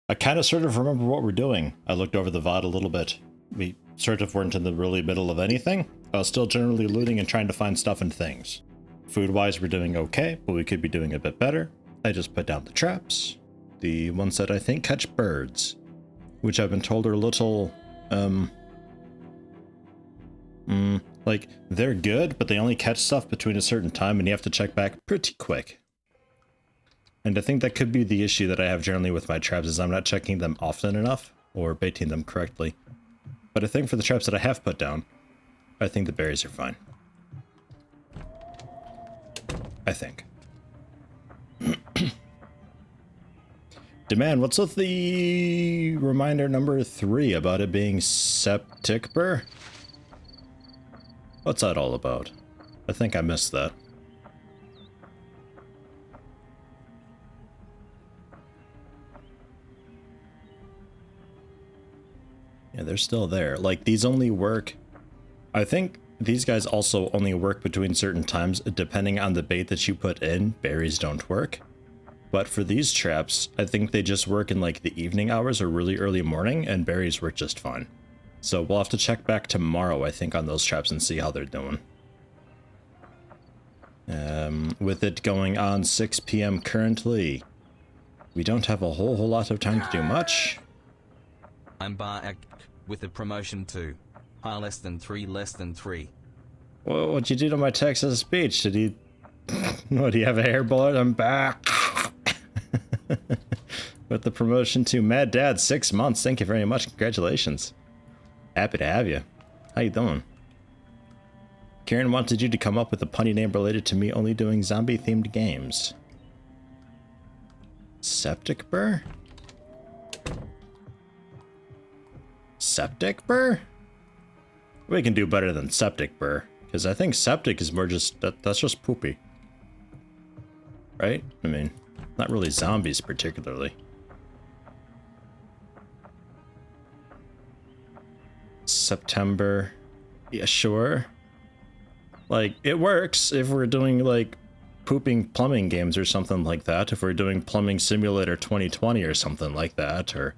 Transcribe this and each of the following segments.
I kind of sort of remember what we're doing. I looked over the VOD a little bit. We sort of weren't in the really middle of anything. I was still generally looting and trying to find stuff and things. Food-wise, we're doing okay, but we could be doing a bit better. I just put down the traps. The ones that I think catch birds. Which I've been told are a little, like, they're good, but they only catch stuff between a certain time and you have to check back pretty quick. And I think that could be the issue that I have generally with my traps, is I'm not checking them often enough or baiting them correctly. But I think for the traps that I have put down, I think the berries are fine. I think. Demand, what's with the reminder number 3 about it being September? What's that all about? I think I missed that. Yeah, they're still there. Like, these only work... I think these guys also only work between certain times, depending on the bait that you put in. Berries don't work. But for these traps, I think they just work in, like, the evening hours or really early morning, and berries work just fine. So we'll have to check back tomorrow, I think, on those traps and see how they're doing. With it going on 6 PM currently, we don't have a whole lot of time to do much. I'm back with a promotion to less than 3. Well, what'd you do to my Texas speech? Did he... What, do you have a hair bullet? I'm back. With the promotion to Mad Dad, 6 months. Thank you very much. Congratulations. Happy to have you. How you doing? Karen wanted you to come up with a punny name related to me only doing zombie-themed games. Septic Burr? Septic Burr? We can do better than Septic Burr, because I think septic is more just... that's just poopy. Right? I mean, not really zombies particularly. September. Yeah, sure. Like, it works if we're doing, like, pooping plumbing games or something like that. If we're doing Plumbing Simulator 2020 or something like that. Or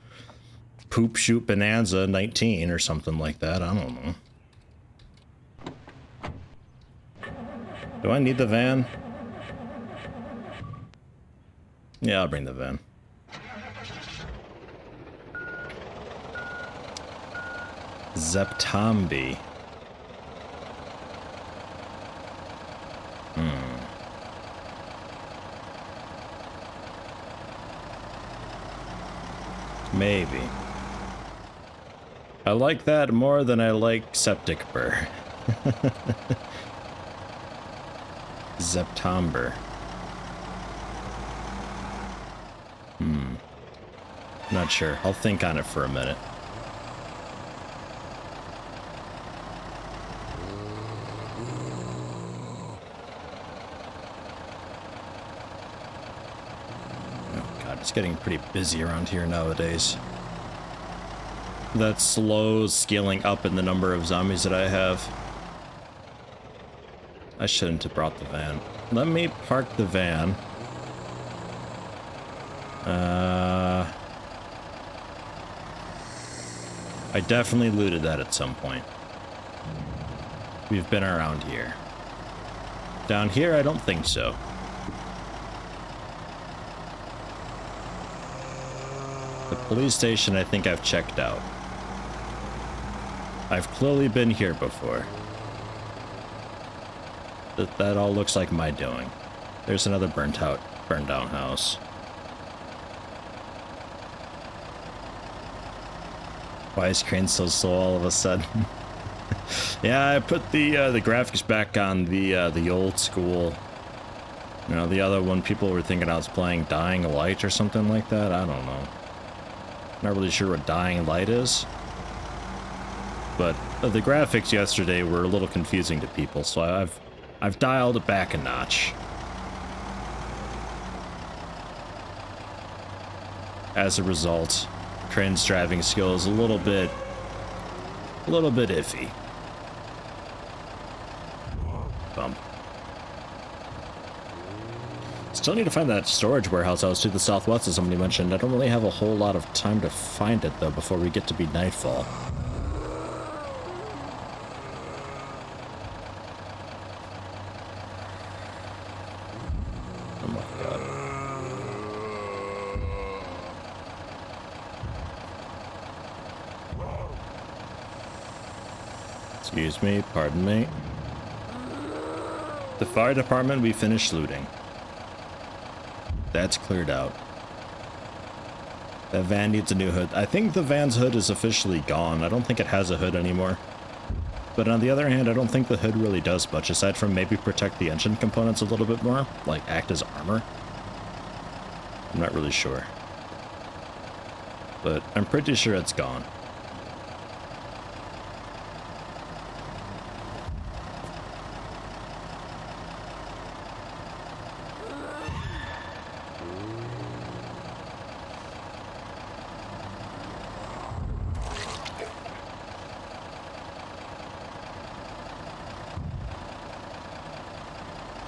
Poop Shoot Bonanza 19 or something like that. I don't know. Do I need the van? Yeah, I'll bring the van. Zeptambi. Maybe. I like that more than I like Septic Burr. September. Not sure. I'll think on it for a minute. Oh god, it's getting pretty busy around here nowadays. That slow scaling up in the number of zombies that I have. I shouldn't have brought the van. Let me park the van. I definitely looted that at some point. We've been around here. Down here, I don't think so. The police station, I think I've checked out. I've clearly been here before. That all looks like my doing. There's another burned down house. Why is Crane so slow all of a sudden? Yeah, I put the graphics back on the old school. You know, the other one people were thinking I was playing Dying Light or something like that. I don't know. Not really sure what Dying Light is. But the graphics yesterday were a little confusing to people, so I've dialed it back a notch. As a result, Crane's driving skill is a little bit iffy. Bump. still need to find that storage warehouse that was to the southwest, as somebody mentioned. I don't really have a whole lot of time to find it, though, before we get to be nightfall. Oh my god. Excuse me, pardon me. The fire department we finished looting. That's cleared out. That van needs a new hood. I think the van's hood is officially gone. I don't think it has a hood anymore. But on the other hand, I don't think the hood really does much, aside from maybe protect the engine components a little bit more, like act as armor. I'm not really sure. But I'm pretty sure it's gone.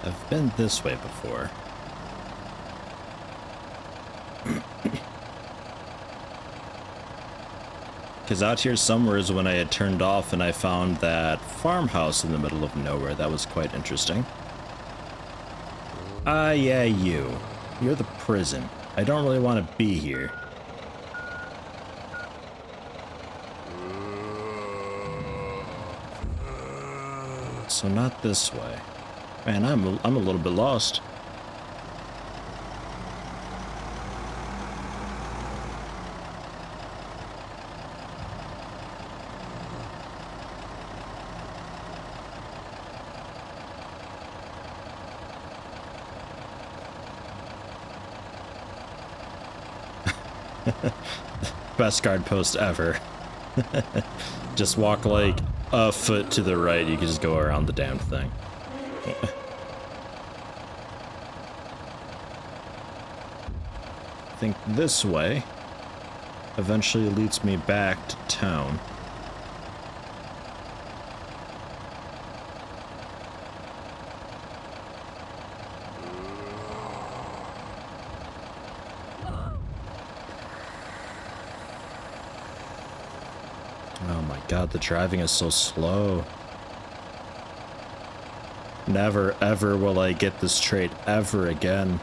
I've been this way before. Because out here somewhere is when I had turned off and I found that farmhouse in the middle of nowhere. That was quite interesting. Ah, yeah, you. You're the prison. I don't really want to be here. So not this way. Man, I'm a little bit lost. Best guard post ever. Just walk like a foot to the right, you can just go around the damn thing. I think this way eventually leads me back to town. Oh my god, the driving is so slow. Never ever will I get this trait ever again.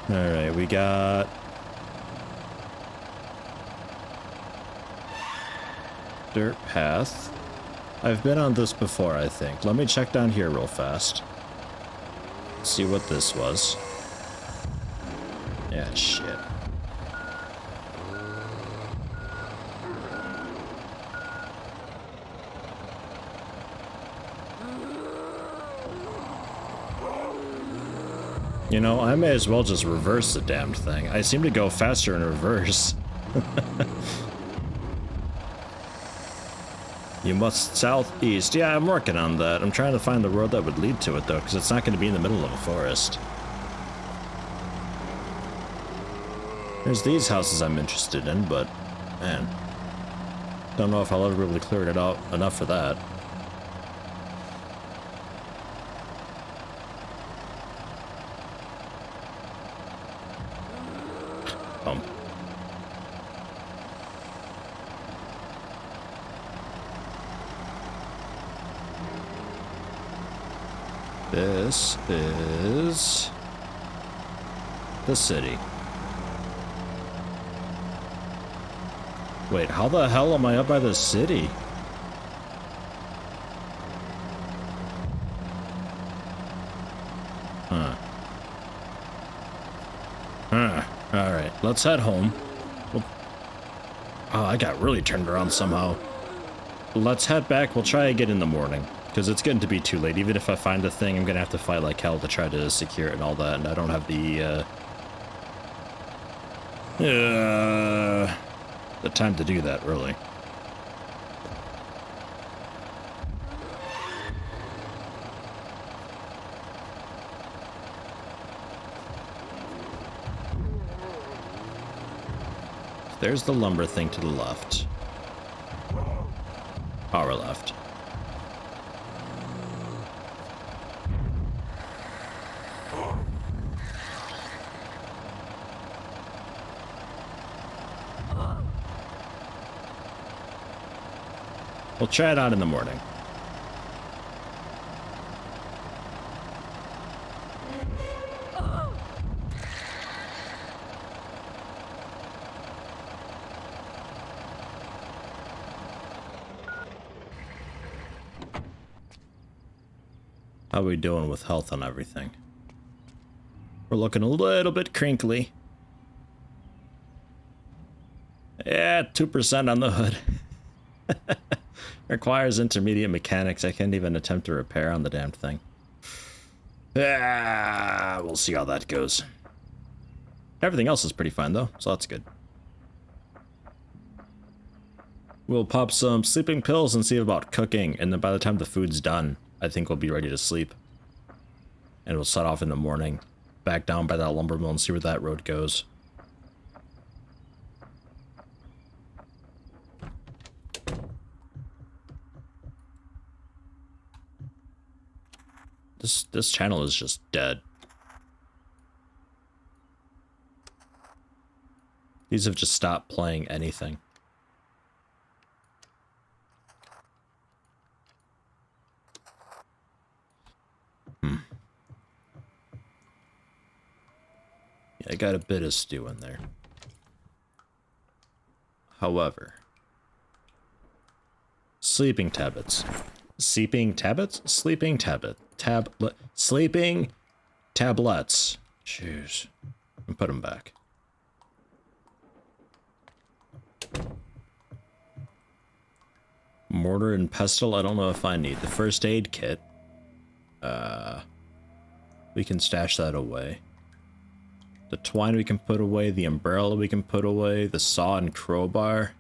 Alright, we got... dirt path. I've been on this before, I think. Let me check down here real fast. See what this was. Yeah, shit. You know, I may as well just reverse the damned thing. I seem to go faster in reverse. You must southeast. Yeah, I'm working on that. I'm trying to find the road that would lead to it, though, because it's not going to be in the middle of a forest. There's these houses I'm interested in, but, man. Don't know if I'll ever be able to clear it out enough for that. This is the city. Wait, how the hell am I up by the city? Alright, let's head home. Oh, I got really turned around somehow. Let's head back. We'll try again in the morning. Because it's getting to be too late. Even if I find the thing, I'm going to have to fight like hell to try to secure it and all that. And I don't have the time to do that, really. There's the lumber thing to the left. Our left. We'll try it out in the morning. How are we doing with health on everything? We're looking a little bit crinkly. Yeah, 2% on the hood. Requires intermediate mechanics. I can't even attempt to repair on the damn thing. Ah, we'll see how that goes. Everything else is pretty fine though, so that's good. We'll pop some sleeping pills and see about cooking, and then by the time the food's done, I think we'll be ready to sleep. And we'll set off in the morning, back down by that lumber mill and see where that road goes. This channel is just dead. These have just stopped playing anything. Yeah, I got a bit of stew in there. However, sleeping tablets. Sleeping tablets? Sleeping tablet. Sleeping tablets. Jeez. And put them back. Mortar and pestle, I don't know if I need. The first aid kit. We can stash that away. The twine we can put away. The umbrella we can put away. The saw and crowbar.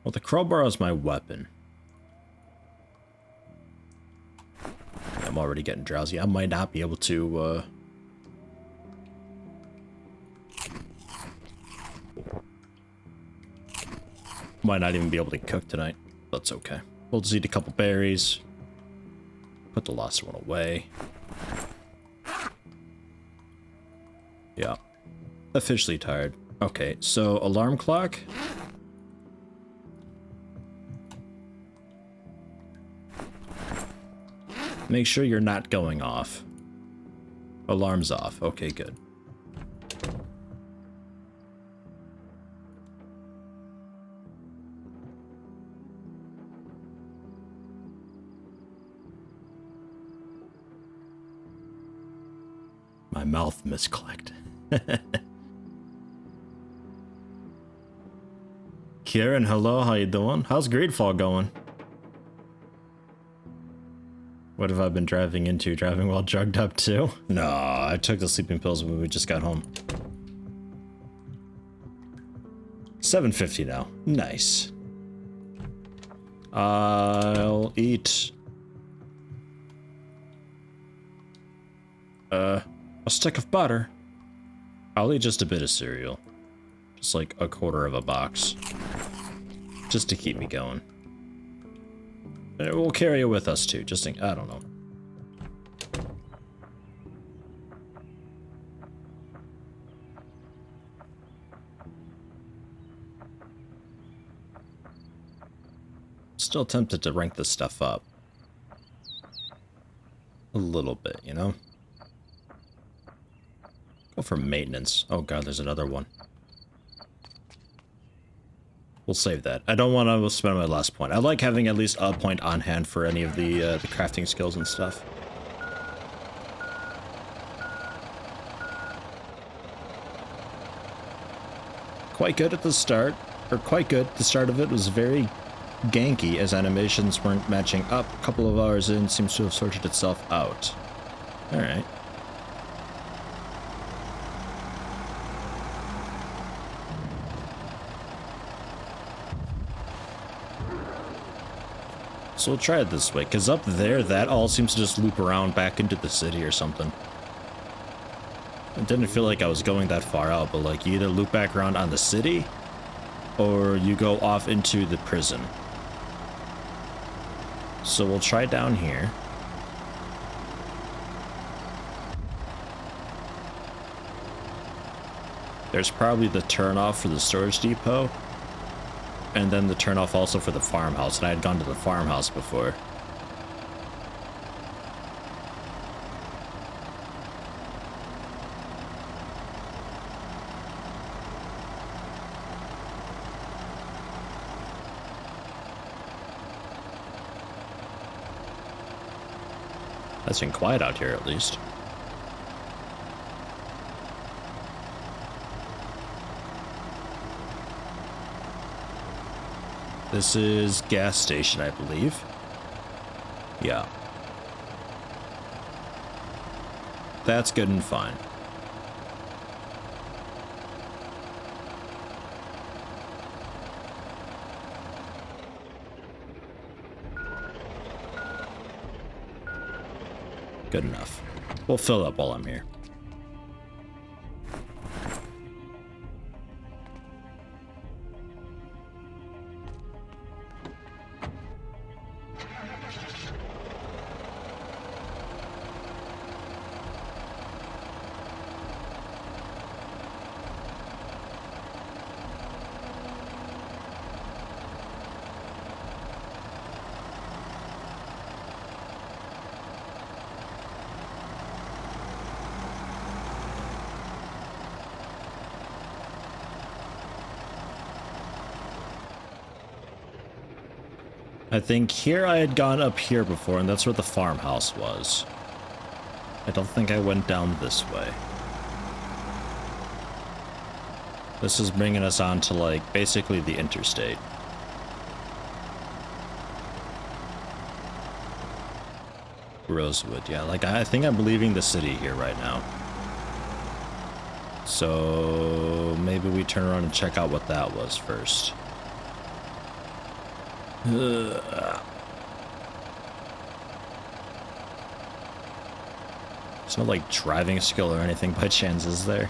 Well, the crowbar is my weapon. I'm already getting drowsy. I might not be able to, might not even be able to cook tonight. That's okay. We'll just eat a couple berries. Put the last one away. Yeah. Officially tired. Okay, so alarm clock. Make sure you're not going off. Alarm's off. Okay, good. My mouth misclicked. Kieran, hello, how you doing? How's Greedfall going? What have I been driving into? Driving while drugged up too? No, I took the sleeping pills when we just got home. 7:50 now. Nice. I'll eat a stick of butter. I'll eat just a bit of cereal. Just like a quarter of a box. Just to keep me going. We'll carry it with us too, just in, I don't know. Still tempted to rank this stuff up. A little bit, you know? Go for maintenance. Oh god, there's another one. We'll save that. I don't want to spend my last point. I like having at least a point on hand for any of the crafting skills and stuff. Quite good at the start, or quite good. The start of it was very ganky as animations weren't matching up. A couple of hours in, seems to have sorted itself out. Alright. So we'll try it this way, because up there, that all seems to just loop around back into the city or something. It didn't feel like I was going that far out, but like, you either loop back around on the city, or you go off into the prison. So we'll try down here. There's probably the turnoff for the storage depot. and then the turnoff also for the farmhouse, and I had gone to the farmhouse before. It's been quiet out here, at least. This is gas station, I believe. Yeah. That's good and fine. Good enough. We'll fill up while I'm here. I think here I had gone up here before, and that's where the farmhouse was. I don't think I went down this way. This is bringing us on to, like, basically the interstate. Rosewood, yeah, like, I think I'm leaving the city here right now. So maybe we turn around and check out what that was first. There's no, like, driving skill or anything by chance, is there?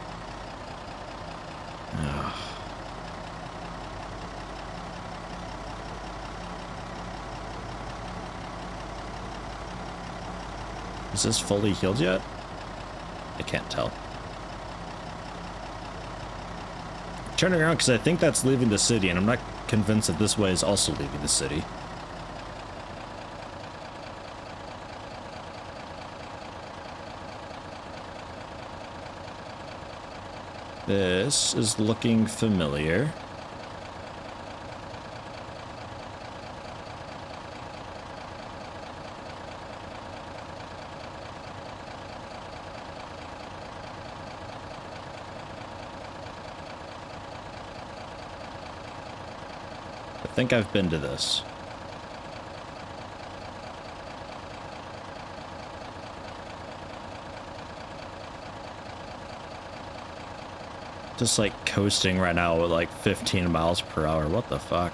Ugh. Is this fully healed yet? I can't tell. Turning around because I think that's leaving the city, and I'm not convinced that this way is also leaving the city. This is looking familiar. I think I've been to this. Just like coasting right now with like 15 miles per hour. What the fuck?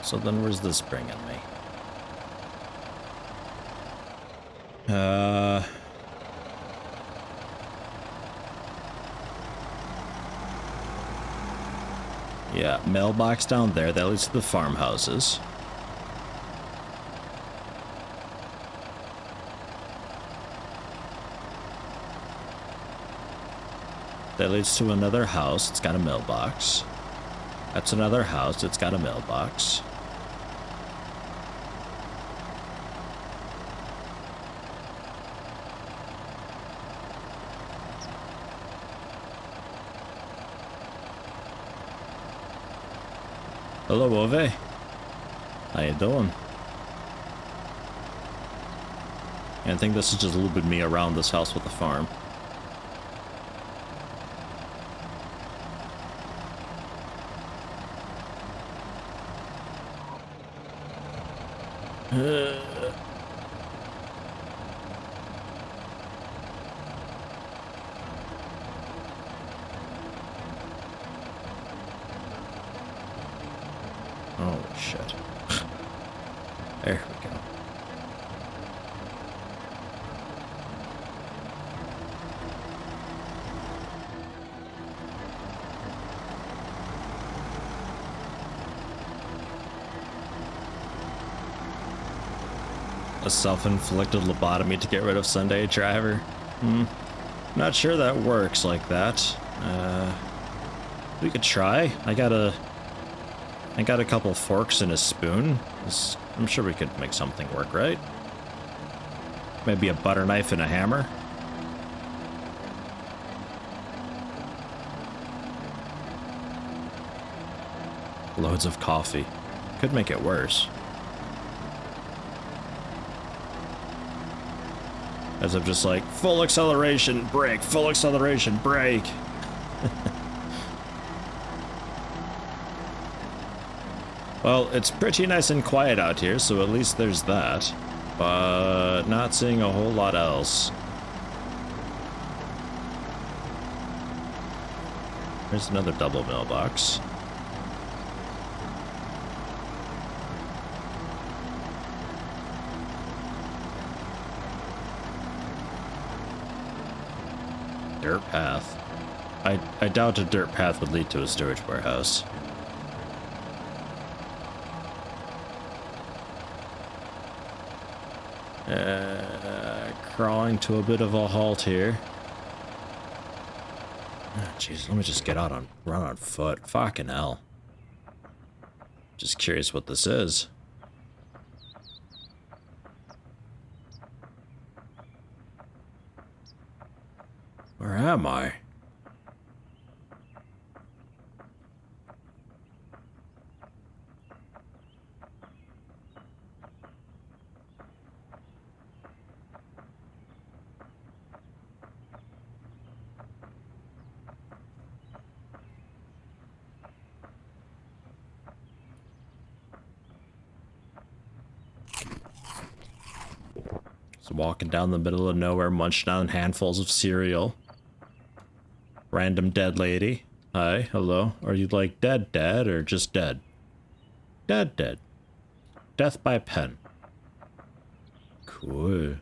So then where's this bringing me? Yeah, mailbox down there. That leads to the farmhouses. That leads to another house. It's got a mailbox. That's another house. It's got a mailbox. Hello, Ove. How you doing? I think this is just a little bit me around this house with the farm. Oh, shit. There we go. A self-inflicted lobotomy to get rid of Sunday Driver? Not sure that works like that. We could try. I got a couple forks and a spoon. I'm sure we could make something work, right? Maybe a butter knife and a hammer? Loads of coffee. Could make it worse. As I'm just like, full acceleration, brake, full acceleration, brake. Well, it's pretty nice and quiet out here, so at least there's that. But not seeing a whole lot else. There's another double mailbox. Dirt path. I doubt a dirt path would lead to a storage warehouse. Crawling to a bit of a halt here. Jeez, let me just get out on run on foot. Fucking hell. Just curious what this is. Where am I? Just walking down the middle of nowhere, munching on handfuls of cereal. Random dead lady. Hi, hello. Are you like dead dead or just dead? Dead dead. Death by pen. Cool.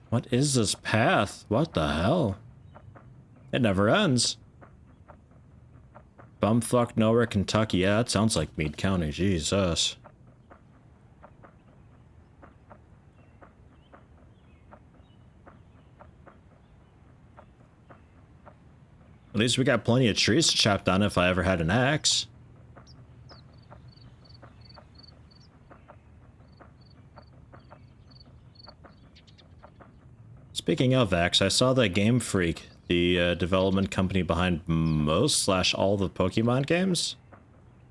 What is this path? What the hell? It never ends. Bumfuck nowhere, Kentucky. Yeah, that sounds like Meade County. Jesus. At least we got plenty of trees to chop down if I ever had an axe. Speaking of axe, I saw that Game Freak, the development company behind most/all the Pokemon games,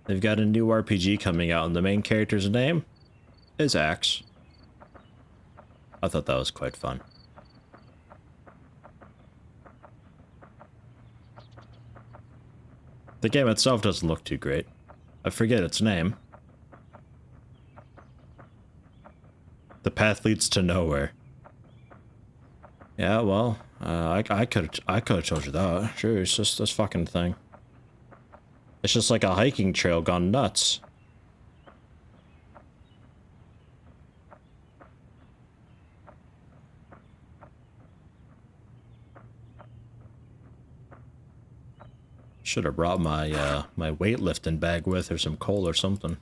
they've got a new RPG coming out and the main character's name is Axe. I thought that was quite fun. The game itself doesn't look too great. I forget its name. The path leads to nowhere. Yeah, well, I could have told you that. Sure, it's just this fucking thing. It's just like a hiking trail gone nuts. Should have brought my my weightlifting bag with, or some coal or something.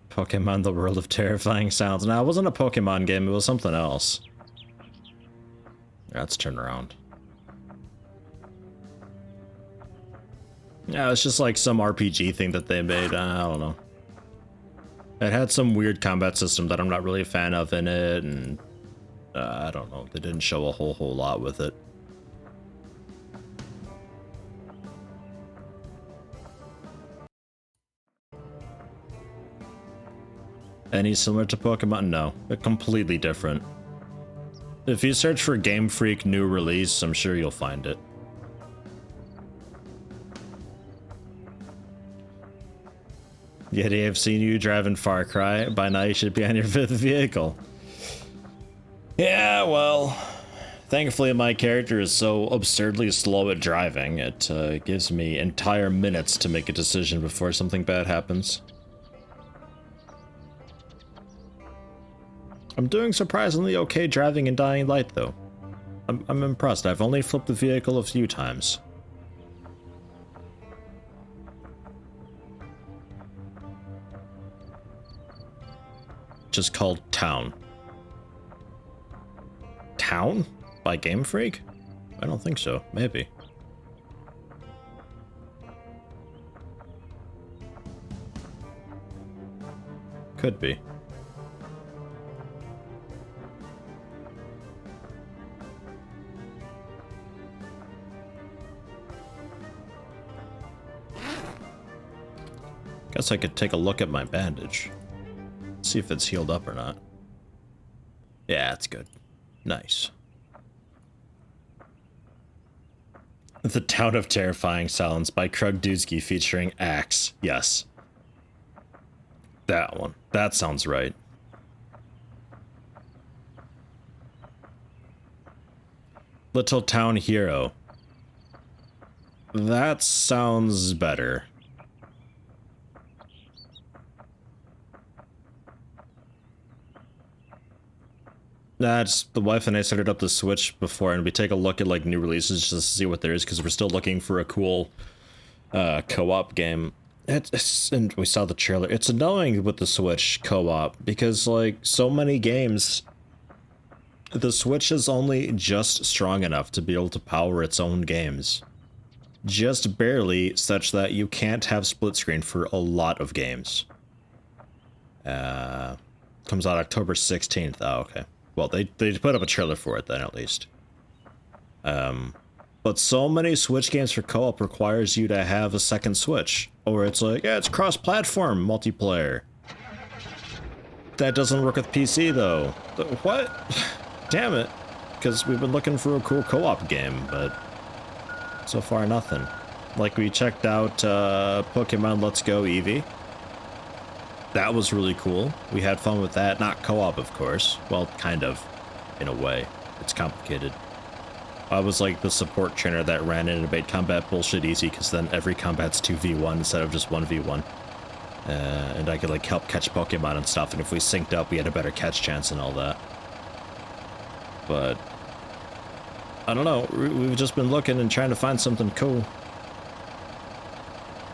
Pokemon the World of Terrifying Sounds. No, it wasn't a Pokemon game, it was something else. Let's turn around. Yeah, it's just like some RPG thing that they made. I don't know. It had some weird combat system that I'm not really a fan of in it, and I don't know. They didn't show a whole lot with it. Any similar to Pokemon? No, they're completely different. If you search for Game Freak new release, I'm sure you'll find it. Yeti, I've seen you driving Far Cry. By now you should be on your 5th vehicle. Yeah, well, thankfully my character is so absurdly slow at driving, it gives me entire minutes to make a decision before something bad happens. I'm doing surprisingly okay driving in Dying Light, though. I'm impressed. I've only flipped the vehicle a few times. Just called Town. Town? By Game Freak? I don't think so. Maybe. Could be. Guess I could take a look at my bandage. See if it's healed up or not. Yeah, it's good. Nice. The Town of Terrifying Silence by Krug Dudesky featuring Axe. Yes. That one. That sounds right. Little Town Hero. That sounds better. That's the wife and I started up the Switch before, and we take a look at like new releases just to see what there is, because we're still looking for a cool co-op game. And we saw the trailer. It's annoying with the Switch co-op because like so many games, the Switch is only just strong enough to be able to power its own games. Just barely, such that you can't have split screen for a lot of games. Comes out October 16th. Oh, okay. Well, they put up a trailer for it then, at least. But so many Switch games for co-op requires you to have a second Switch. Or it's like, yeah, it's cross-platform multiplayer. That doesn't work with PC, though. What? Damn it. Because we've been looking for a cool co-op game, but so far nothing. Like, we checked out Pokemon Let's Go Eevee. That was really cool. We had fun with that. Not co-op, of course. Well, kind of, in a way. It's complicated. I was like the support trainer that ran in and made combat bullshit easy, because then every combat's 2v1 instead of just 1v1. And I could like help catch Pokemon and stuff, and if we synced up, we had a better catch chance and all that. But I don't know. We've just been looking and trying to find something cool.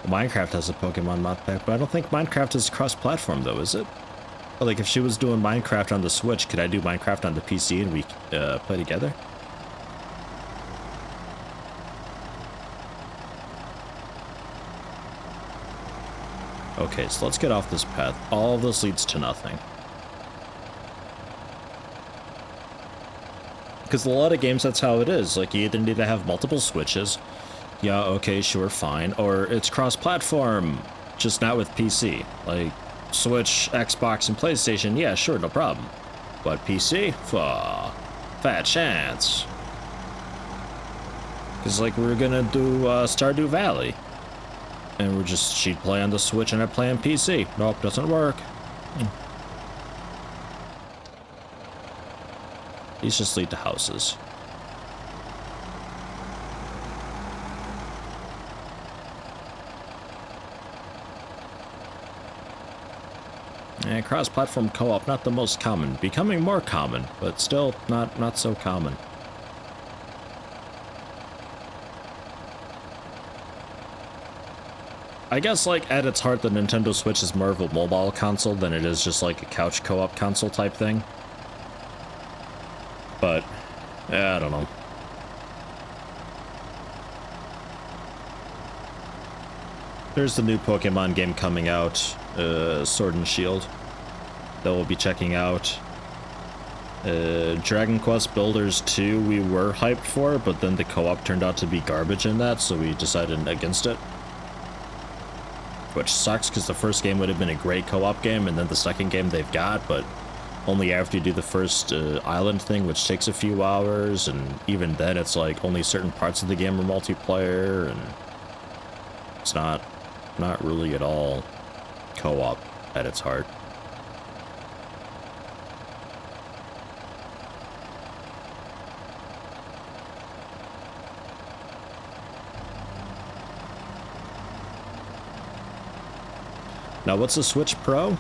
Minecraft has a Pokemon mod pack, but I don't think Minecraft is cross-platform, though, is it? Or, like, if she was doing Minecraft on the Switch, could I do Minecraft on the PC and we play together? Okay, so let's get off this path. All of this leads to nothing. Because a lot of games, that's how it is. Like, you either need to have multiple Switches. Yeah, okay, sure, fine. Or it's cross-platform, just not with PC. Like, Switch, Xbox, and PlayStation, yeah, sure, no problem. But PC? Fat chance. Because, like, we were gonna do Stardew Valley. And she'd play on the Switch and I'd play on PC. Nope, doesn't work. These just lead to houses. And cross-platform co-op, not the most common. Becoming more common, but still not so common. I guess, like, at its heart, the Nintendo Switch is more of a mobile console than it is just, like, a couch co-op console type thing. But, yeah, I don't know. There's the new Pokemon game coming out, Sword and Shield, that we'll be checking out. Dragon Quest Builders 2 we were hyped for, but then the co-op turned out to be garbage in that, so we decided against it. Which sucks, because the first game would have been a great co-op game, and then the second game they've got, but only after you do the first island thing, which takes a few hours, and even then it's like only certain parts of the game are multiplayer, and it's not really at all co-op at its heart. Now, what's a Switch Pro?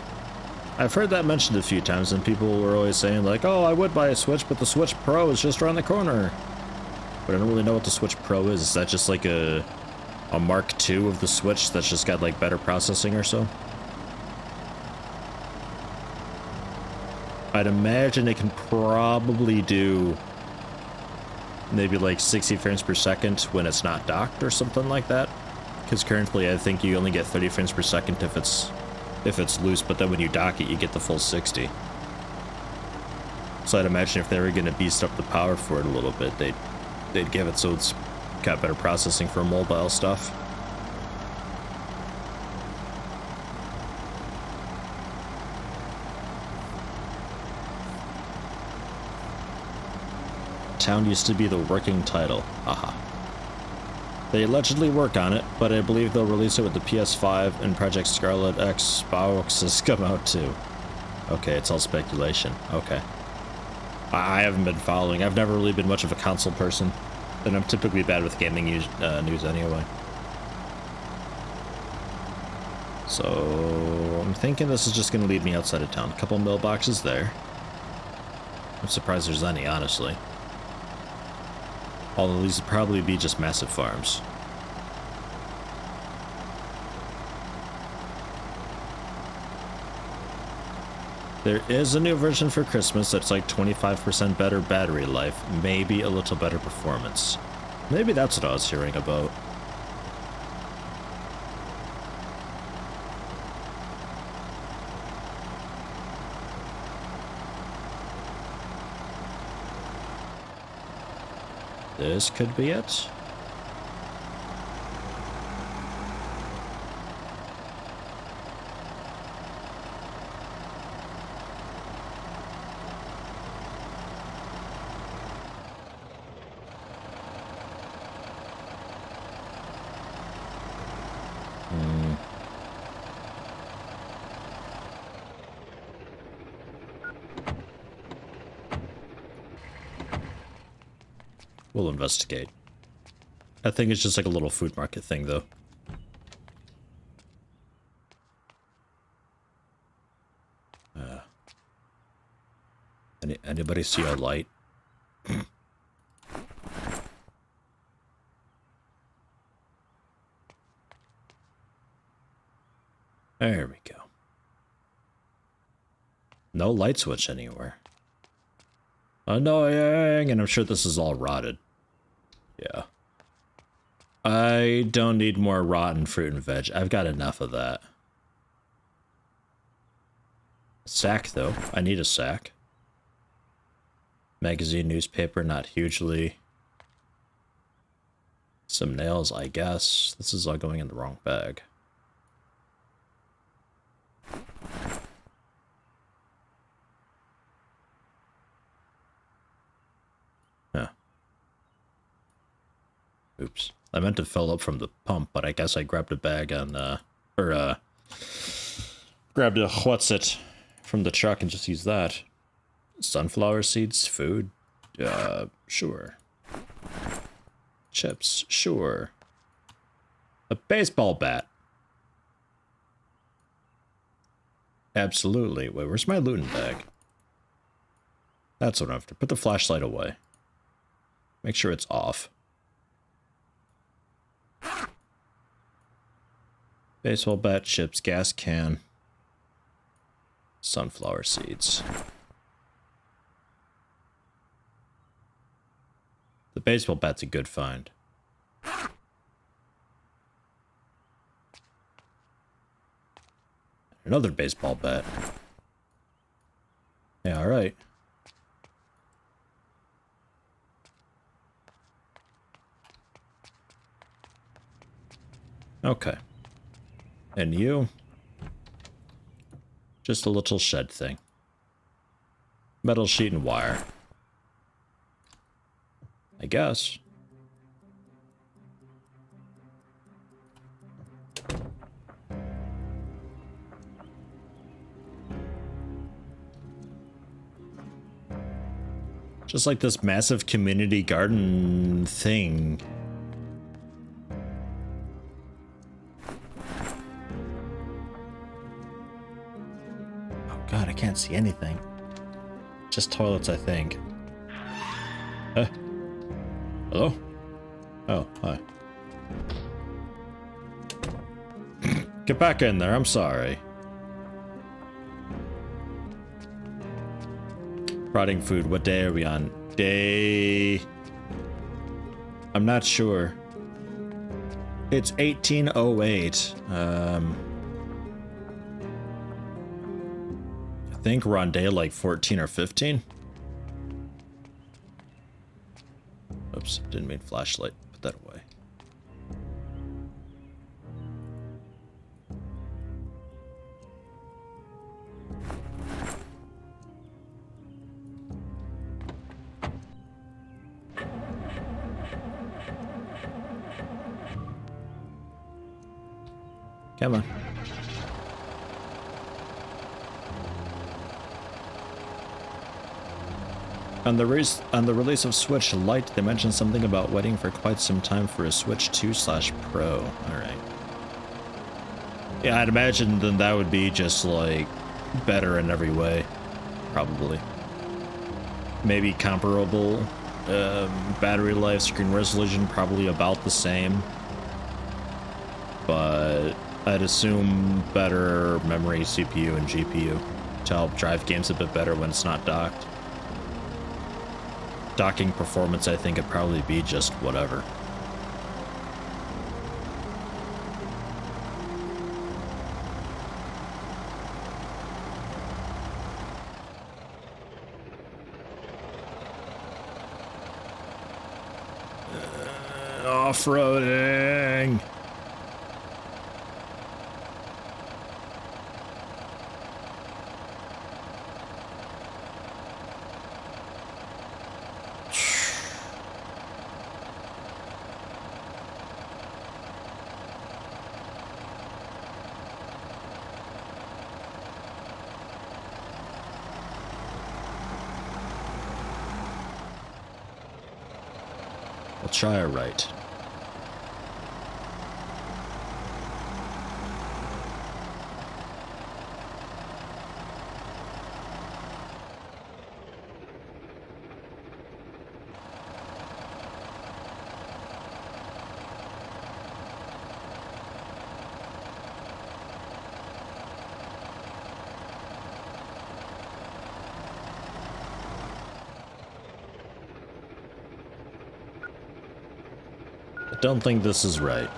I've heard that mentioned a few times, and people were always saying like, oh, I would buy a Switch, but the Switch Pro is just around the corner. But I don't really know what the Switch Pro is. Is that just like a Mark II of the Switch that's just got like better processing or so? I'd imagine it can probably do maybe like 60 frames per second when it's not docked or something like that. Because currently I think you only get 30 frames per second if it's loose, but then when you dock it, you get the full 60. So I'd imagine if they were going to beast up the power for it a little bit, they'd give it so it's got better processing for mobile stuff. Town used to be the working title. Haha. They allegedly work on it, but I believe they'll release it with the PS5 and Project Scarlet X boxes come out too. Okay, it's all speculation. Okay. I haven't been following. I've never really been much of a console person, and I'm typically bad with gaming news anyway. So I'm thinking this is just going to lead me outside of town. A couple mailboxes there. I'm surprised there's any, honestly. Although these would probably be just massive farms. There is a new version for Christmas that's like 25% better battery life, maybe a little better performance. Maybe that's what I was hearing about. This could be it. We'll investigate. I think it's just like a little food market thing, though. Anybody see a light? There we go. No light switch anywhere. Annoying, and I'm sure this is all rotted. Yeah. I don't need more rotten fruit and veg. I've got enough of that. Sack, though. I need a sack. Magazine, newspaper, not hugely. Some nails, I guess. This is all going in the wrong bag. Huh. Oops. I meant to fill up from the pump, but I guess I grabbed a bag on, grabbed a what's-it from the truck and just used that. Sunflower seeds, food, sure. Chips, sure. A baseball bat. Absolutely. Wait, where's my looting bag? That's what I have to put the flashlight away. Make sure it's off. Baseball bat, chips, gas can. Sunflower seeds. The baseball bat's a good find. Another baseball bat. Yeah, alright. Okay. And you? Just a little shed thing. Metal sheet and wire. I guess. Just like this massive community garden thing. Oh can't see anything. Just toilets, I think. Hello? Oh, hi. Get back in there, I'm sorry. Rotting food, what day are we on? Day... I'm not sure. It's 1808. I think we're on day like 14 or 15. Oops, didn't mean flashlight. Put that away. Come on. On the release of Switch Lite, they mentioned something about waiting for quite some time for a Switch 2/Pro. Alright. Yeah, I'd imagine then that would be just, like, better in every way. Probably. Maybe comparable. Battery life, screen resolution, probably about the same. But I'd assume better memory, CPU, and GPU to help drive games a bit better when it's not docked. Docking performance, I think, would probably be just whatever. Off-roading! We'll try it right. I don't think this is right.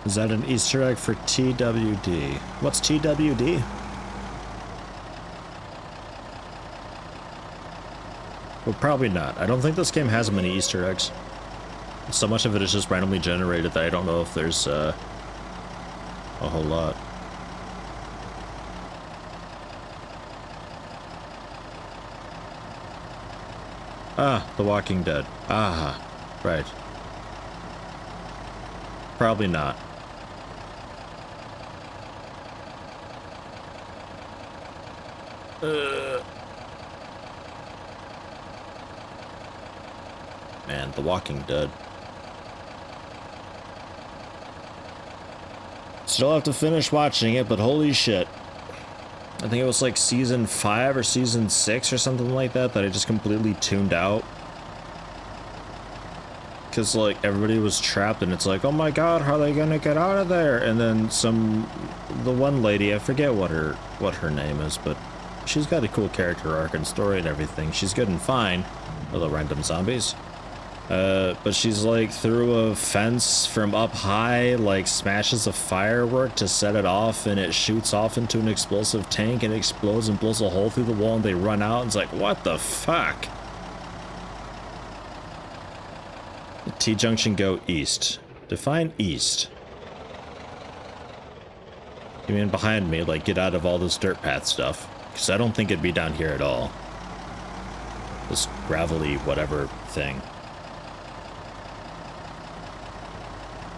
Is that an Easter egg for TWD? What's TWD? Well, probably not. I don't think this game has many Easter eggs. So much of it is just randomly generated that I don't know if there's a whole lot. Ah, The Walking Dead. Ah, right. Probably not. Man, The Walking Dead. Still have to finish watching it, but holy shit. I think it was like season 5 or season 6 or something like that I just completely tuned out. Because like everybody was trapped and it's like, oh my god, how are they gonna get out of there? And then the one lady, I forget what her name is, but she's got a cool character arc and story and everything. She's good and fine with the random zombies. But she's like through a fence from up high, like smashes a firework to set it off, and it shoots off into an explosive tank and explodes and blows a hole through the wall, and they run out, and it's like, what the fuck? The T-junction go east. Define east. You mean behind me, like get out of all this dirt path stuff? Because I don't think it'd be down here at all. This gravelly whatever thing.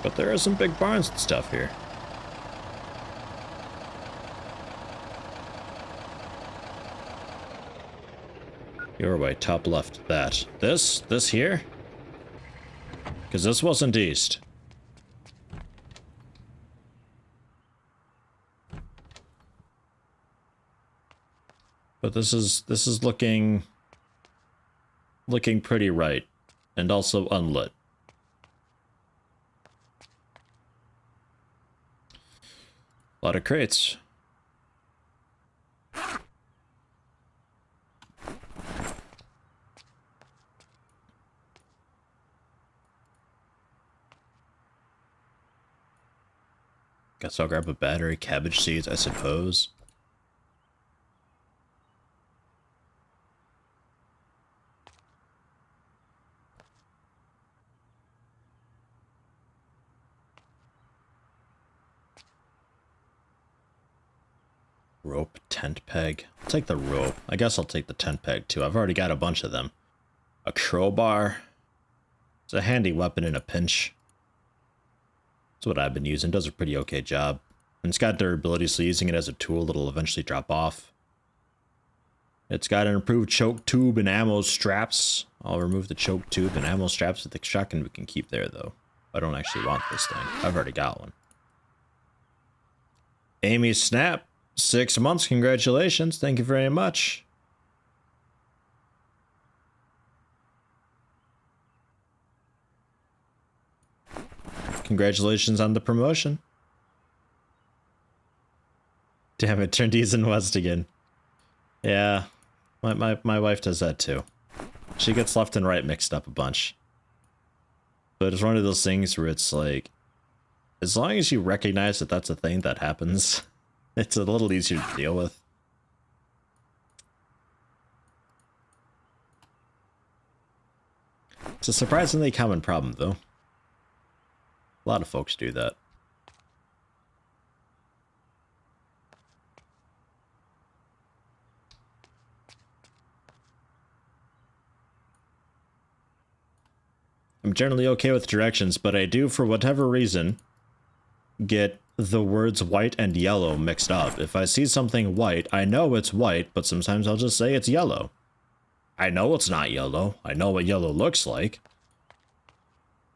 But there are some big barns and stuff here. Your way, top left. That. This here? Because this wasn't east. But this is looking pretty right. And also unlit. A lot of crates. Guess I'll grab a battery, cabbage seeds, I suppose. Rope, tent peg. I'll take the rope. I guess I'll take the tent peg too. I've already got a bunch of them. A crowbar. It's a handy weapon in a pinch. That's what I've been using. Does a pretty okay job. And it's got durability, so using it as a tool, it'll eventually drop off. It's got an improved choke tube and ammo straps. I'll remove the choke tube and ammo straps with the shotgun we can keep there, though. I don't actually want this thing. I've already got one. Amy Snap. 6 months, congratulations. Thank you very much. Congratulations on the promotion. Damn it, turned east and west again. Yeah, my wife does that too. She gets left and right mixed up a bunch. But it's one of those things where it's like, as long as you recognize that that's a thing that happens, it's a little easier to deal with. It's a surprisingly common problem, though. A lot of folks do that. I'm generally okay with directions, but I do, for whatever reason, get the words white and yellow mixed up. If I see something white, I know it's white, but sometimes I'll just say it's yellow. I know it's not yellow. I know what yellow looks like.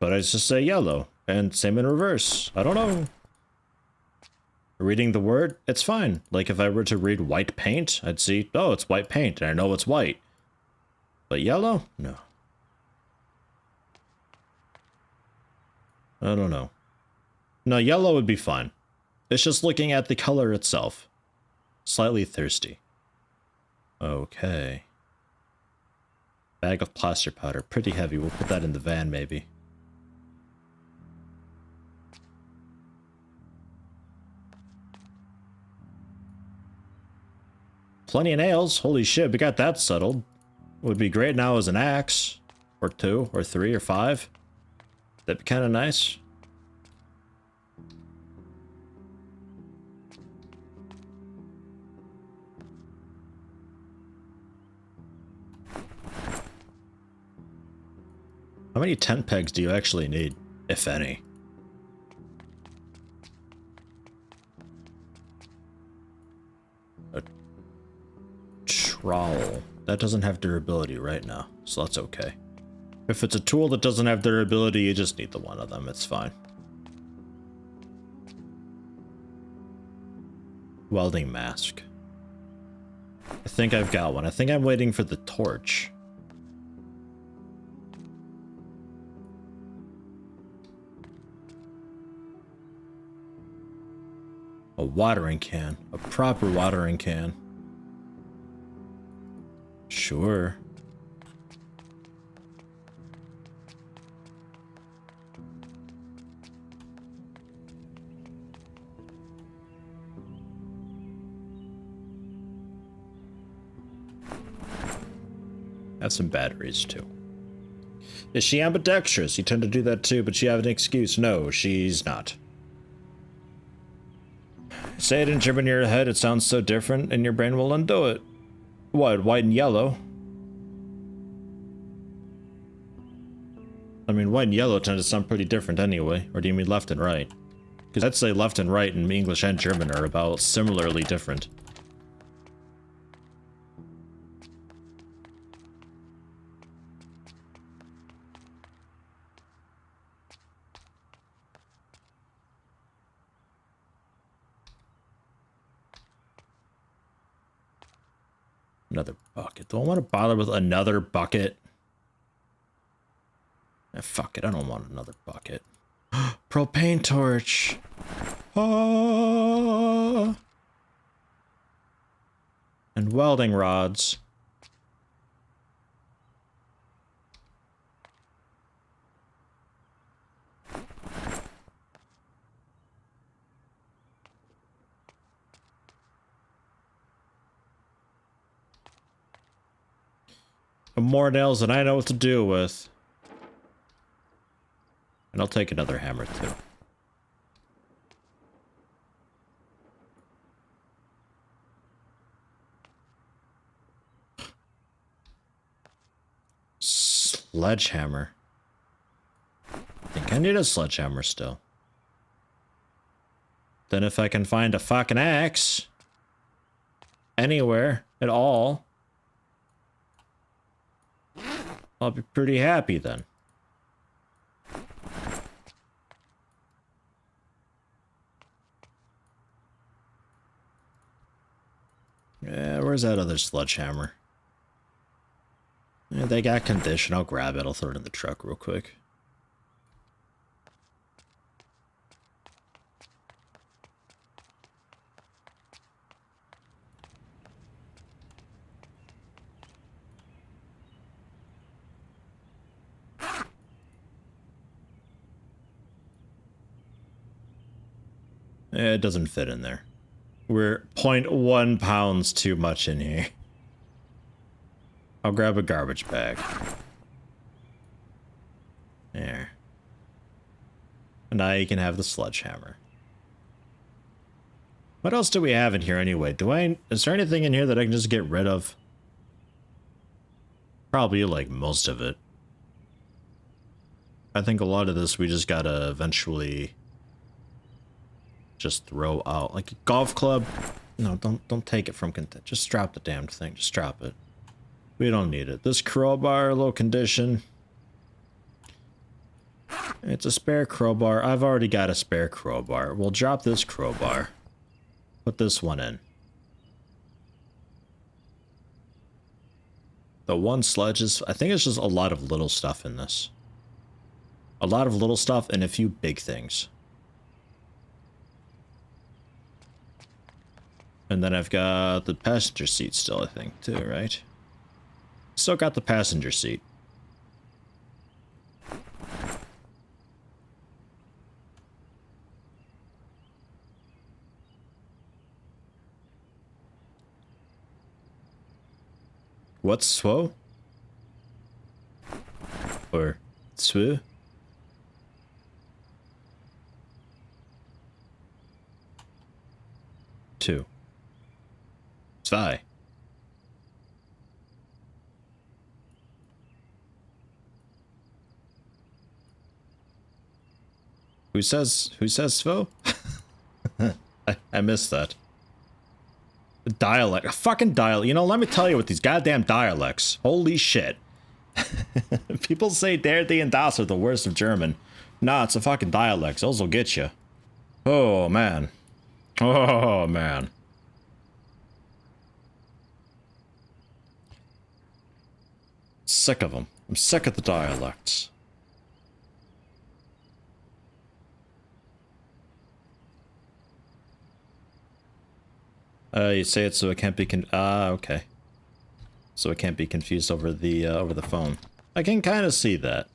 But I just say yellow. And same in reverse. I don't know. Reading the word, it's fine. Like if I were to read white paint, I'd see, oh, it's white paint, and I know it's white. But yellow? No. I don't know. No, yellow would be fine. It's just looking at the color itself. Slightly thirsty. Okay. Bag of plaster powder. Pretty heavy. We'll put that in the van, maybe. Plenty of nails. Holy shit, we got that settled. Would be great now as an axe. Or 2, or 3, or 5. That'd be kind of nice. How many tent pegs do you actually need, if any? A trowel. That doesn't have durability right now, so that's okay. If it's a tool that doesn't have durability, you just need the one of them. It's fine. Welding mask. I think I've got one. I think I'm waiting for the torch. A watering can. A proper watering can. Sure. Have some batteries too. Is she ambidextrous? You tend to do that too, but you have an excuse. No, she's not. Say it in German in your head, it sounds so different, and your brain will undo it. What, white and yellow? I mean, white and yellow tend to sound pretty different anyway. Or do you mean left and right? Because I'd say left and right in English and German are about similarly different. Another bucket. Do I want to bother with another bucket? Fuck it, I don't want another bucket. Propane torch. Ah. And welding rods. More nails than I know what to do with. And I'll take another hammer too. Sledgehammer. I think I need a sledgehammer still. Then if I can find a fucking axe anywhere at all, I'll be pretty happy then. Yeah, where's that other sledgehammer? Yeah, they got condition. I'll grab it. I'll throw it in the truck real quick. Yeah, it doesn't fit in there. We're 0.1 pounds too much in here. I'll grab a garbage bag. There. And now you can have the sledgehammer. What else do we have in here anyway? Is there anything in here that I can just get rid of? Probably like most of it. I think a lot of this we just gotta eventually just throw out. Like a golf club. No, don't take it from content. Just drop the damned thing. Just drop it. We don't need it. This crowbar, low condition. It's a spare crowbar. I've already got a spare crowbar. We'll drop this crowbar. Put this one in. The one sledge is... I think it's just a lot of little stuff in this. A lot of little stuff and a few big things. And then I've got the passenger seat still, I think, too, right? Still got the passenger seat. What's SWO? Or SWO? Two. Zwei. Who says SWO? I missed that. Dialect. A fucking dialect. You know, let me tell you with these goddamn dialects. Holy shit. People say der, die, and das are the worst of German. Nah, it's a fucking dialect. Those will get you. Oh, man. Oh, man. Sick of them. I'm sick of the dialects. You say it so it can't be okay. So it can't be confused over the phone. I can kind of see that.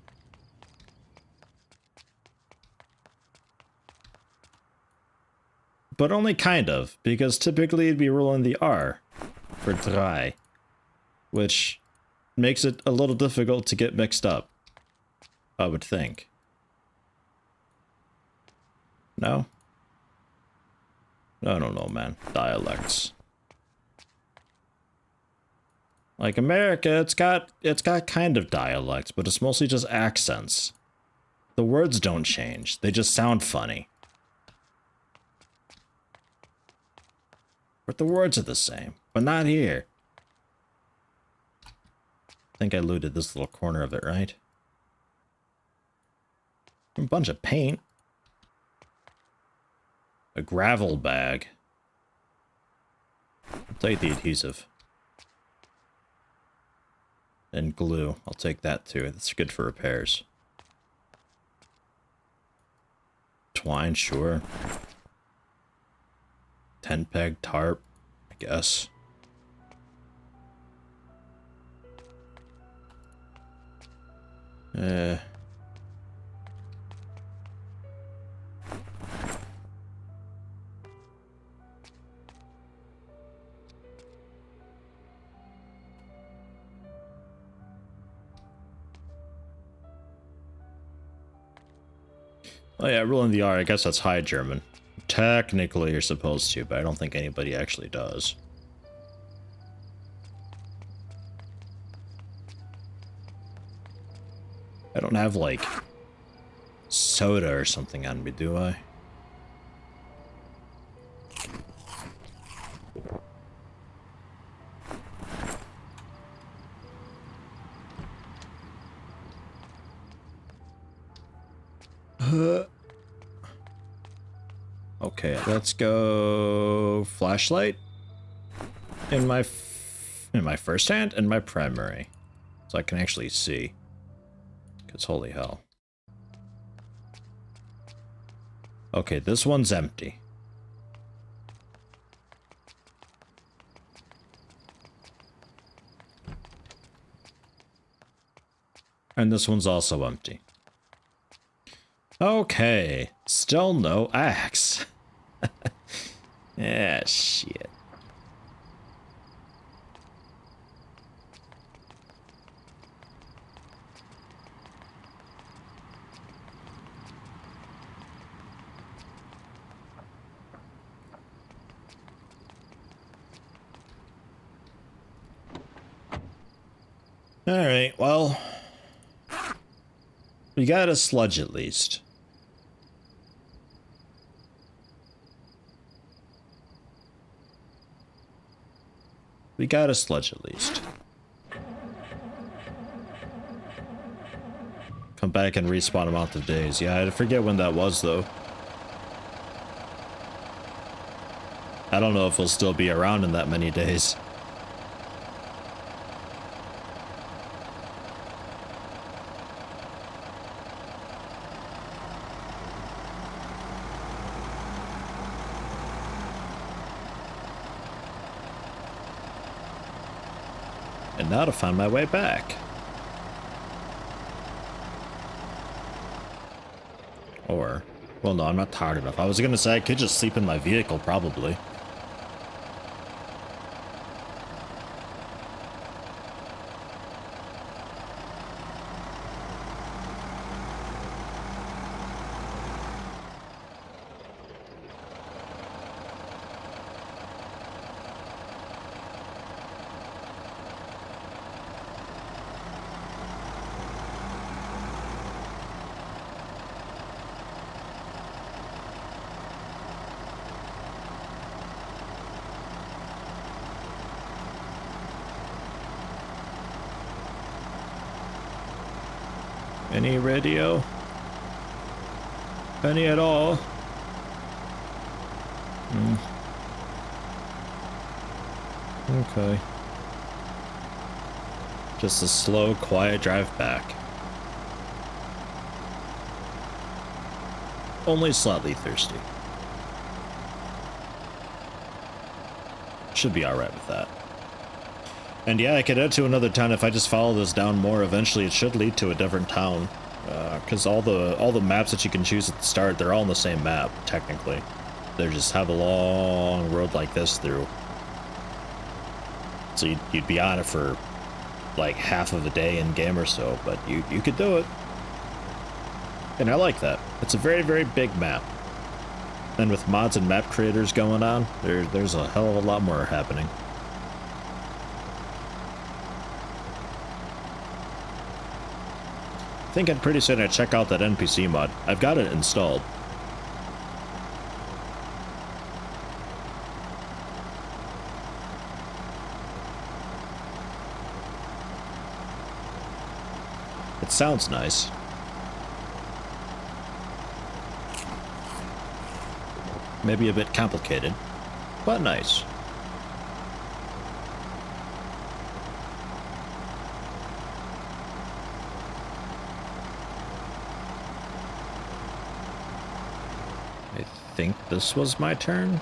But only kind of, because typically it'd be rolling the R for dry, which makes it a little difficult to get mixed up, I would think. No? I don't know, man. Dialects. Like America, it's got kind of dialects, but it's mostly just accents. The words don't change. They just sound funny. But the words are the same, but not here. I think I looted this little corner of it, right? A bunch of paint. A gravel bag. I'll take the adhesive. And glue. I'll take that too. That's good for repairs. Twine, sure. 10 peg tarp, I guess. Oh yeah, ruling the R, I guess that's High German. Technically you're supposed to, but I don't think anybody actually does. I don't have, like, soda or something on me, do I? Okay, let's go flashlight in my first hand and my primary, so I can actually see. Cause holy hell. Okay, this one's empty. And this one's also empty. Okay, still no axe. Yeah, shit. Alright, well, we got a sludge at least. We got a sludge at least. Come back and respawn a month of days. Yeah, I forget when that was, though. I don't know if he'll still be around in that many days. And now to find my way back. Or, well, no, I'm not tired enough. I was gonna say I could just sleep in my vehicle, probably. Any radio? Any at all? Okay. Just a slow, quiet drive back. Only slightly thirsty. Should be alright with that. And yeah, I could head to another town if I just follow this down more. Eventually it should lead to a different town. Because all the maps that you can choose at the start, they're all on the same map, technically. They just have a long road like this through. So you'd be on it for like half of a day in game or so, but you could do it. And I like that. It's a very, very big map. And with mods and map creators going on, there's a hell of a lot more happening. I think I'm pretty soon I check out that NPC mod. I've got it installed. It sounds nice. Maybe a bit complicated, but nice. I think this was my turn.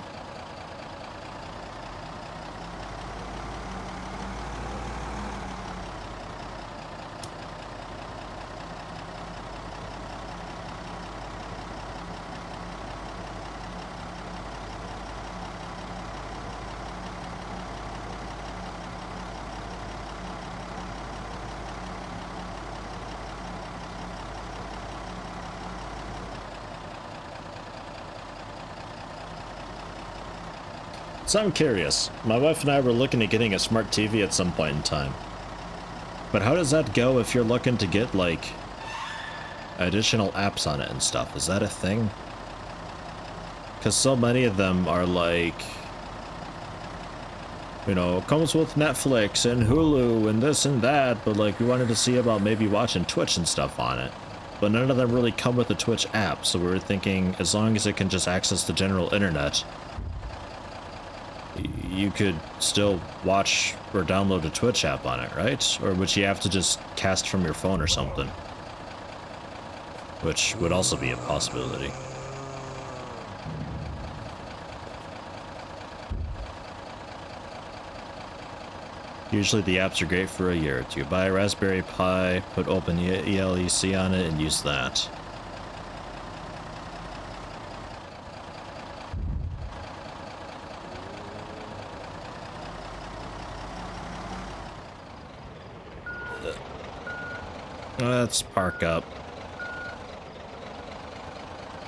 So I'm curious. My wife and I were looking at getting a smart TV at some point in time. But how does that go if you're looking to get, like, additional apps on it and stuff? Is that a thing? Because so many of them are like, you know, comes with Netflix and Hulu and this and that, but like we wanted to see about maybe watching Twitch and stuff on it. But none of them really come with the Twitch app, so we were thinking as long as it can just access the general internet, you could still watch or download a Twitch app on it, right? Or would you have to just cast from your phone or something? Which would also be a possibility. Usually the apps are great for a year or two. Buy a Raspberry Pi, put Open ELEC on it, and use that. Let's park up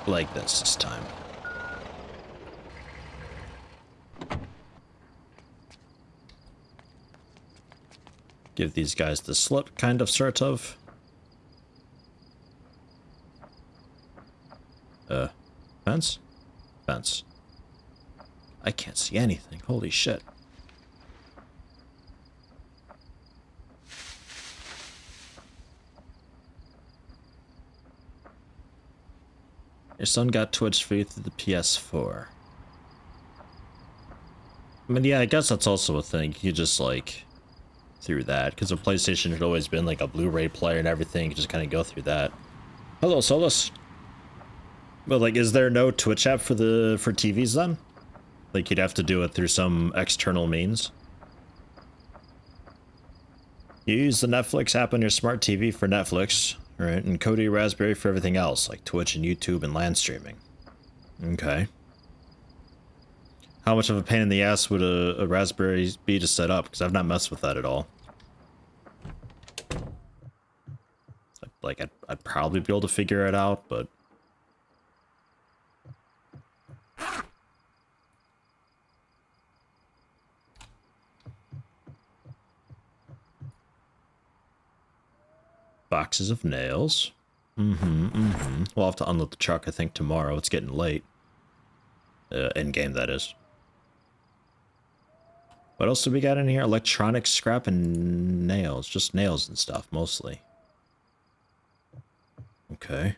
like this time. Give these guys the slip, kind of, sort of. Fence? Fence. I can't see anything. Holy shit. Your son got Twitch free through the PS4. I mean, yeah, I guess that's also a thing. You just, like, through that, because the PlayStation had always been, like, a Blu-ray player and everything. You just kind of go through that. Hello, Solus. But, like, is there no Twitch app for TVs, then? Like, you'd have to do it through some external means? You use the Netflix app on your smart TV for Netflix. Right, and Kodi Raspberry for everything else, like Twitch and YouTube and LAN streaming. Okay. How much of a pain in the ass would a Raspberry be to set up? Because I've not messed with that at all. Like, I'd probably be able to figure it out, but... Boxes of nails. We'll have to unload the truck, I think, tomorrow. It's getting late. In-game, that is. What else do we got in here? Electronic scrap and nails. Just nails and stuff, mostly. Okay.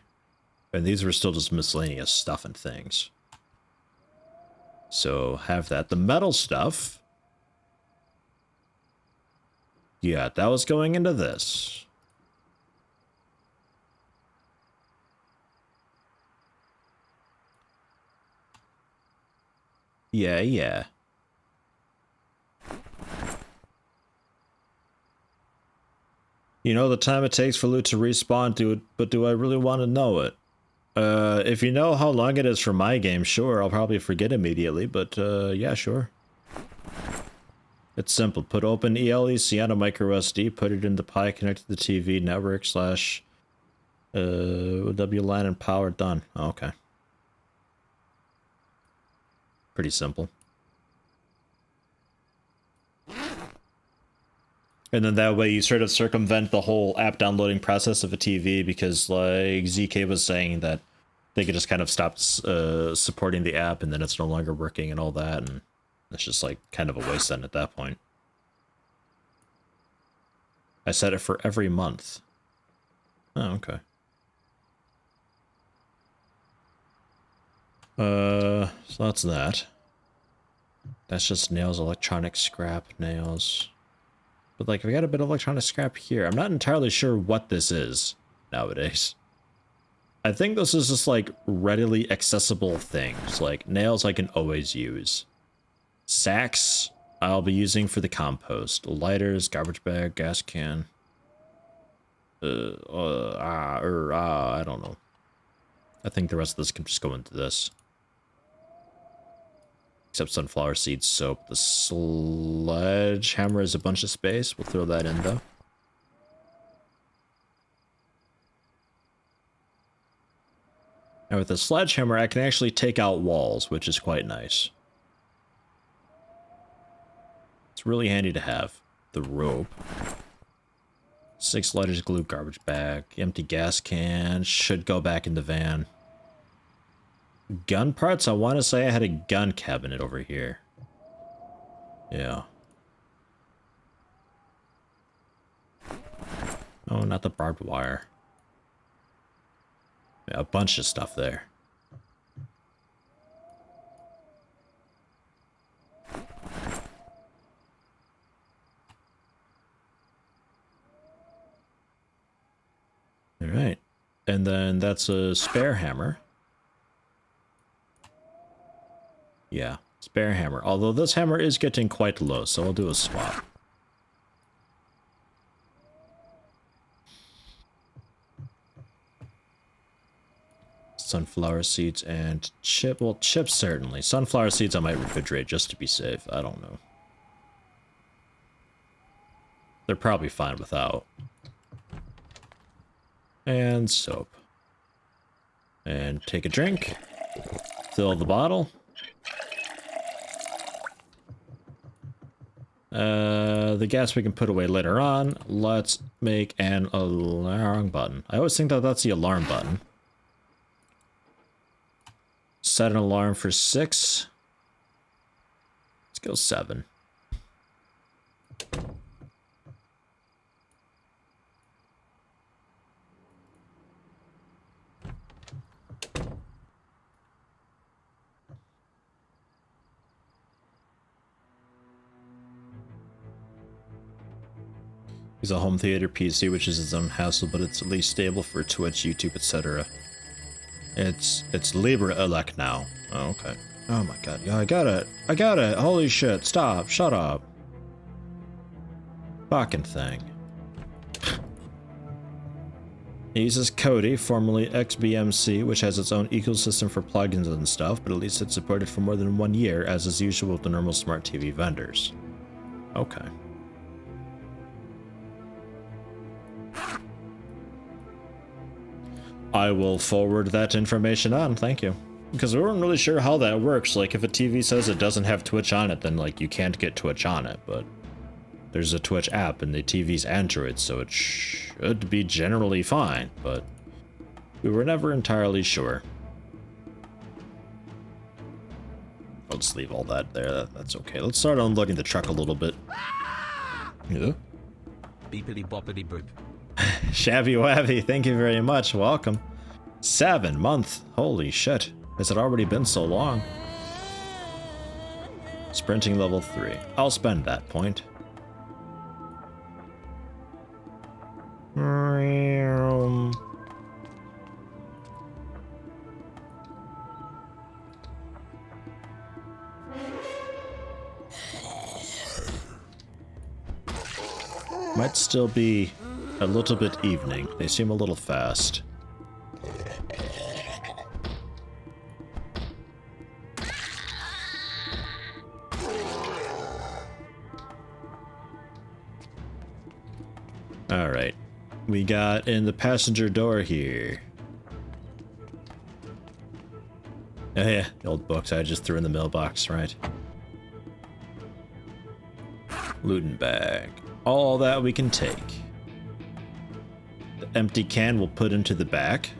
And these were still just miscellaneous stuff and things. So, have that. The metal stuff. Yeah, that was going into this. Yeah. You know the time it takes for loot to respawn, dude, but do I really want to know it? If you know how long it is for my game, sure, I'll probably forget immediately, but, yeah, sure. It's simple. Put Open ELEC on a micro SD, put it in the Pi, connect to the TV, network slash, WLAN and power, done. Oh, okay. Pretty simple. And then that way you sort of circumvent the whole app downloading process of a TV, because like ZK was saying that they could just kind of stop supporting the app and then it's no longer working and all that, and it's just like kind of a waste then at that point. I set it for every month. Oh, okay. So that's that. That's just nails, electronic scrap, nails. But like, we got a bit of electronic scrap here. I'm not entirely sure what this is nowadays. I think this is just like readily accessible things. Like nails I can always use. Sacks I'll be using for the compost. Lighters, garbage bag, gas can. I don't know. I think the rest of this can just go into this. Except sunflower seeds, soap. The sledgehammer is a bunch of space. We'll throw that in though. And with the sledgehammer, I can actually take out walls, which is quite nice. It's really handy to have. The rope. 6 lighters, glue, garbage bag, empty gas can, should go back in the van. Gun parts, I want to say I had a gun cabinet over here. Yeah. Oh, not the barbed wire. Yeah, a bunch of stuff there. All right. And then that's a spare hammer. Yeah, spare hammer. Although this hammer is getting quite low, so I'll do a swap. Sunflower seeds and chip. Well, chips certainly. Sunflower seeds I might refrigerate just to be safe. I don't know. They're probably fine without. And soap. And take a drink. Fill the bottle. The gas we can put away later on. Let's make an alarm button. I always think that that's the alarm button. Set an alarm for 6. Let's go 7. It's a home theater PC, which is its own hassle, but it's at least stable for Twitch, YouTube, etc. It's Libre elect now. Oh, okay. Oh my god. Yeah, I got it. Holy shit. Stop. Shut up. Fucking thing. It uses Kodi, formerly XBMC, which has its own ecosystem for plugins and stuff, but at least it's supported for more than 1 year, as is usual with the normal smart TV vendors. Okay. I will forward that information on, thank you. Because we weren't really sure how that works. Like, if a TV says it doesn't have Twitch on it, then, like, you can't get Twitch on it, but there's a Twitch app and the TV's Android, so it should be generally fine, but we were never entirely sure. I'll just leave all that there, that's okay. Let's start unloading the truck a little bit. Yeah. Beepity boppity boop. Shabby Wabby, thank you very much. Welcome. 7 months. Holy shit. Has it already been so long? Sprinting level 3. I'll spend that point. Might still be a little bit evening. They seem a little fast. Alright. We got in the passenger door here. Oh yeah, the old books I just threw in the mailbox, right? Looting bag. All that we can take. The empty can we'll put into the back.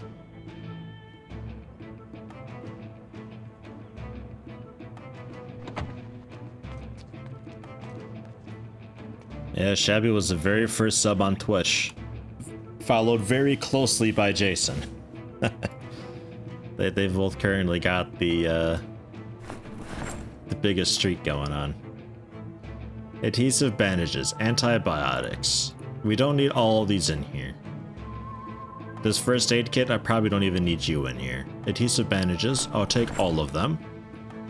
Yeah, Shabby was the very first sub on Twitch. Followed very closely by Jason. They've both currently got the biggest streak going on. Adhesive bandages, antibiotics. We don't need all of these in here. This first aid kit, I probably don't even need you in here. Adhesive bandages, I'll take all of them.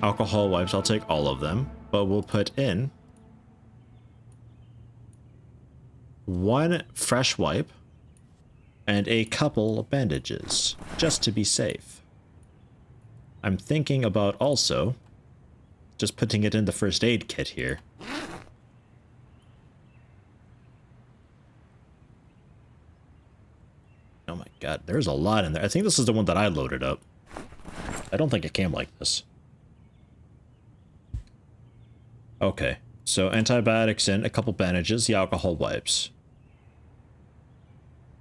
Alcohol wipes, I'll take all of them. But we'll put in 1 fresh wipe and a couple bandages, just to be safe. I'm thinking about also just putting it in the first aid kit here. Oh my god, there's a lot in there. I think this is the one that I loaded up. I don't think it came like this. Okay, so antibiotics in, a couple bandages, the alcohol wipes.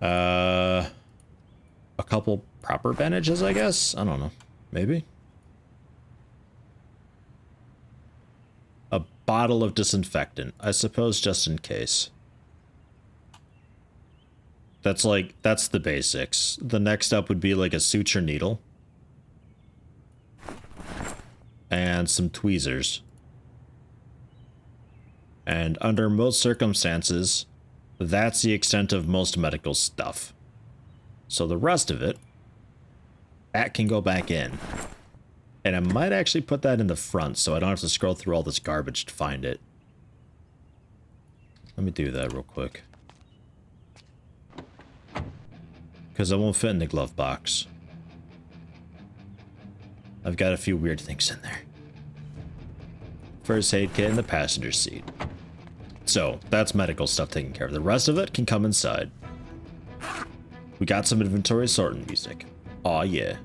A couple proper bandages, I guess? I don't know. Maybe? A bottle of disinfectant, I suppose, just in case. That's the basics. The next up would be like a suture needle. And some tweezers. And under most circumstances, that's the extent of most medical stuff. So the rest of it, that can go back in. And I might actually put that in the front so I don't have to scroll through all this garbage to find it. Let me do that real quick. Because it won't fit in the glove box. I've got a few weird things in there. First aid kit in the passenger seat. So, that's medical stuff taken care of. The rest of it can come inside. We got some inventory sorting music. Aw, yeah.